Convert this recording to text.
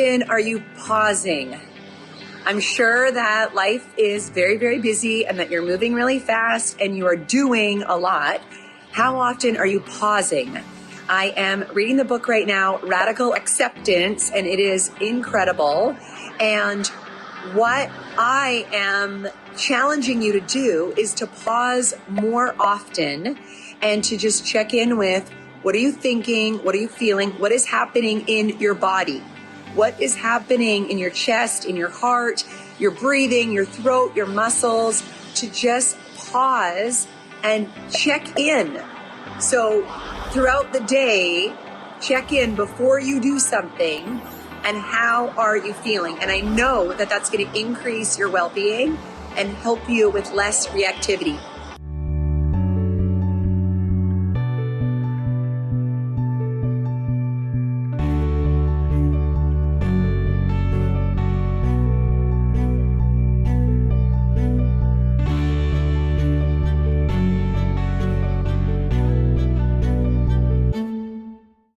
often are you pausing? I'm sure that life is very, very busy and that you're moving really fast and you are doing a lot. How often are you pausing? I am reading the book right now, Radical Acceptance, and it is incredible. And what I am challenging you to do is to pause more often and to just check in with, what are you thinking? What are you feeling? What is happening in your body? What is happening in your chest, in your heart, your breathing, your throat, your muscles, to just pause and check in. So throughout the day, check in before you do something, and how are you feeling? And I know that that's going to increase your well-being and help you with less reactivity.